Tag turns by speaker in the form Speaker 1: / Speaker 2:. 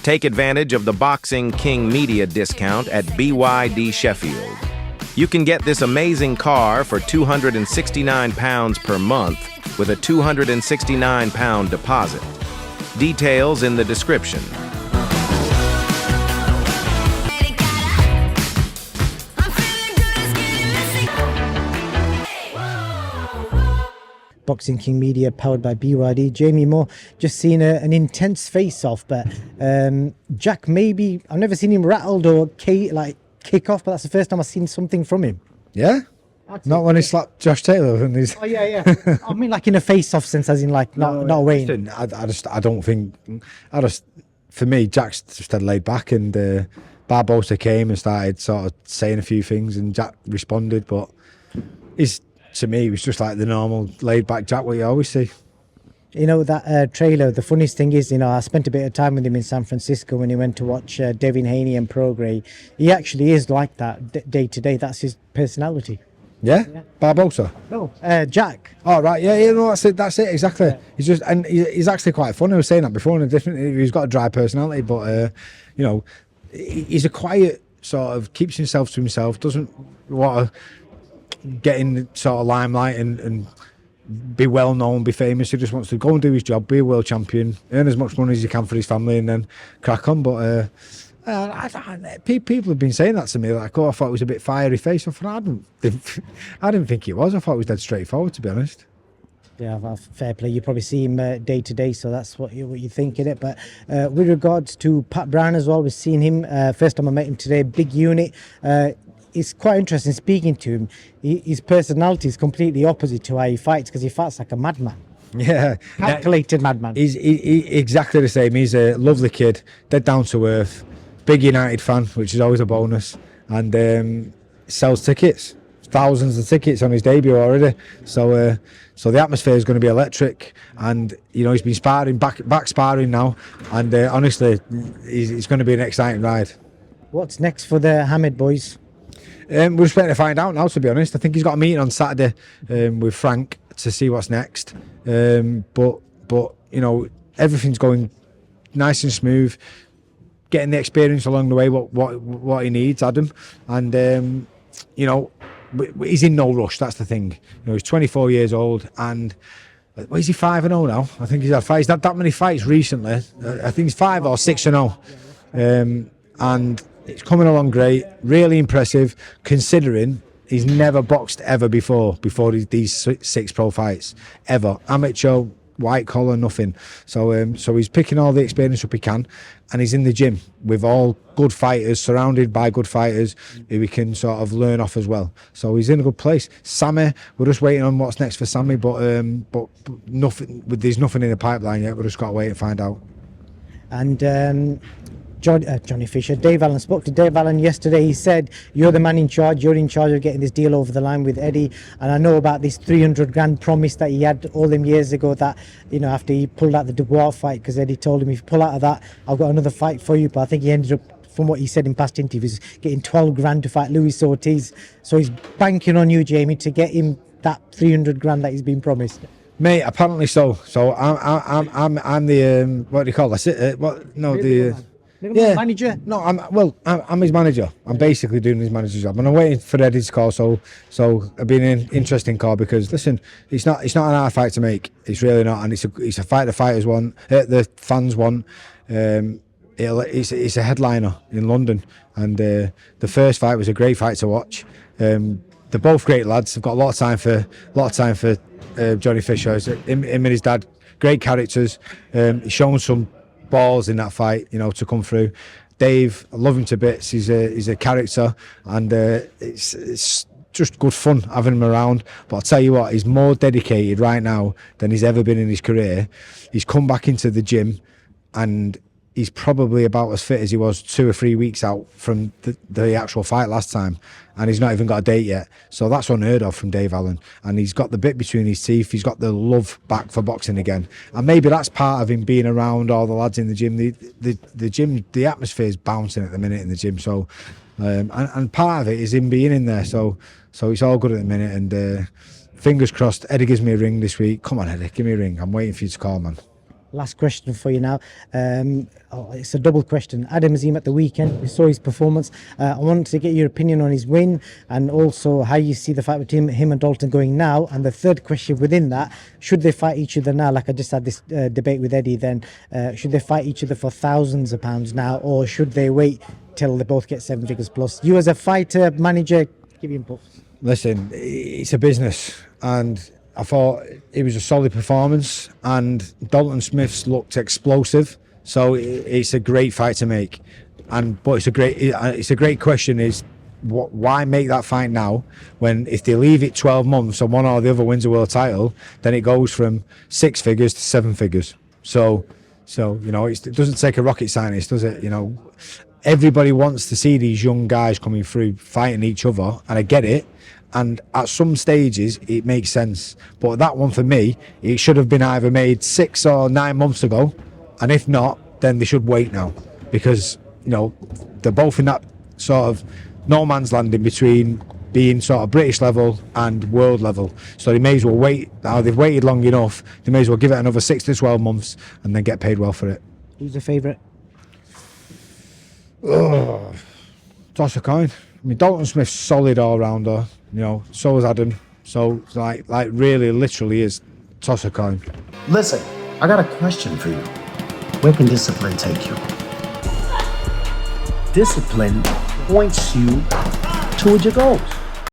Speaker 1: Take advantage of the Boxing King Media discount at BYD Sheffield. You can get this amazing car for £269 per month with a £269 deposit. Details in the description.
Speaker 2: Boxing King Media, powered by BYD. Jamie Moore, just seen an intense face-off, but Jack, maybe I've never seen him rattled or kick off, but that's the first time I've seen something from him.
Speaker 3: Yeah, not when he slapped Josh Taylor. And he's...
Speaker 2: Oh yeah. I mean, like in a face-off sense, as in like not weighing.
Speaker 3: I don't think. For me, Jack's just had laid back, and Barbosa came and started sort of saying a few things, and Jack responded, but to me, it was just like the normal laid-back Jack, what you always see.
Speaker 2: You know, that trailer, the funniest thing is, I spent a bit of time with him in San Francisco when he went to watch Devin Haney and Prograis. He actually is like that day to day. That's his personality.
Speaker 3: Yeah? Barbosa?
Speaker 2: No, Jack.
Speaker 3: Oh, right, yeah, no, that's it, exactly. Yeah. He's actually quite funny. I was saying that before in a different interview. He's got a dry personality, but, he's a quiet sort of, keeps himself to himself, doesn't want to get in sort of limelight and be well known, be famous. He just wants to go and do his job, be a world champion, earn as much money as he can for his family, and then crack on. But people have been saying that to me, like, I thought it was a bit fiery face. I thought, I didn't think it was. I thought it was dead straightforward, to be honest.
Speaker 2: Yeah, well, fair play. You probably see him day to day, so that's what you think in it. But with regards to Pat Brown as well, we've seen him. First time I met him today, big unit. It's quite interesting speaking to him. His personality is completely opposite to how he fights, because he fights like a madman.
Speaker 3: Yeah,
Speaker 2: calculated madman.
Speaker 3: He's exactly the same. He's a lovely kid, dead down to earth, big United fan, which is always a bonus, and sells tickets, thousands of tickets on his debut already. So the atmosphere is going to be electric, and he's been sparring back sparring now, and honestly, it's going to be an exciting ride. What's
Speaker 2: next for the Hamed boys?
Speaker 3: We're just waiting to find out now, to be honest. I think he's got a meeting on Saturday with Frank to see what's next. But everything's going nice and smooth, getting the experience along the way, what he needs, Adam. And he's in no rush. That's the thing. He's 24 years old, and is he 5-0 now? I think he's had fights. He's had that many fights recently. I think he's 5 or 6-0, and it's coming along great, really impressive, considering he's never boxed ever before these 6 pro fights, ever. Amateur, white collar, nothing. So he's picking all the experience up he can, and he's in the gym with all good fighters, surrounded by good fighters who he can sort of learn off as well. So he's in a good place. Sammy, we're just waiting on what's next for Sammy, but nothing. There's nothing in the pipeline yet. We've just got to wait and find out.
Speaker 2: And Johnny Fisher, Dave Allen, spoke to Dave Allen yesterday. He said, you're the man in charge, you're in charge of getting this deal over the line with Eddie, and I know about this 300 grand promise that he had all them years ago, that after he pulled out the Dubois fight, because Eddie told him, if you pull out of that, I've got another fight for you. But I think he ended up, from what he said in past interviews, getting 12 grand to fight Luis Ortiz. So he's banking on you, Jamie, to get him that 300 grand that he's been promised.
Speaker 3: Mate, apparently so. So I'm the what do you call this?
Speaker 2: Manager?
Speaker 3: No, I'm his manager. I'm basically doing his manager's job, and I'm waiting for Eddie's call. So it'll be an interesting call, because listen, it's not an hard fight to make. It's really not, and it's a fight the fighters want, the fans want. It's a headliner in London, and the first fight was a great fight to watch. They're both great lads. I've got a lot of time for Johnny Fisher. Him and his dad, great characters. He's shown some balls in that fight, to come through. Dave, I love him to bits. He's a character, and it's just good fun having him around. But I'll tell you what, he's more dedicated right now than he's ever been in his career. He's come back into the gym, and he's probably about as fit as he was 2 or 3 weeks out from the actual fight last time, and he's not even got a date yet. So that's unheard of from Dave Allen, and he's got the bit between his teeth. He's got the love back for boxing again, and maybe that's part of him being around all the lads in the gym. The gym, the atmosphere is bouncing at the minute in the gym. So and part of it is him being in there. So it's all good at the minute, and fingers crossed Eddie gives me a ring this week. Come on, Eddie, give me a ring. I'm waiting for you to call, man.
Speaker 2: Last question for you now. It's a double question. Adam Azim at the weekend, we saw his performance. I wanted to get your opinion on his win and also how you see the fight between him and Dalton going now. And the third question within that, should they fight each other now? Like I just had this debate with Eddie then. Should they fight each other for thousands of pounds now, or should they wait till they both get 7 figures plus? You as a fighter, manager, give your input.
Speaker 3: Listen, it's a business, and I thought it was a solid performance, and Dalton Smith's looked explosive, so it's a great fight to make. But it's a great question: is why make that fight now when if they leave it 12 months and one or the other wins a world title, then it goes from 6 figures to 7 figures. So it doesn't take a rocket scientist, does it? Everybody wants to see these young guys coming through fighting each other, and I get it. And at some stages it makes sense, but that one for me, it should have been either made 6 or 9 months ago, and if not, then they should wait now, because they're both in that sort of no man's land in between being sort of British level and world level, so they may as well wait. Now they've waited long enough, they may as well give it another 6 to 12 months and then get paid well for it.
Speaker 2: Who's the favourite?
Speaker 3: Toss a coin. I mean, Dalton Smith's solid all-rounder, so is Adam. So, like really, literally is toss a coin.
Speaker 4: Listen, I got a question for you. Where can discipline take you? Discipline points you toward your goals.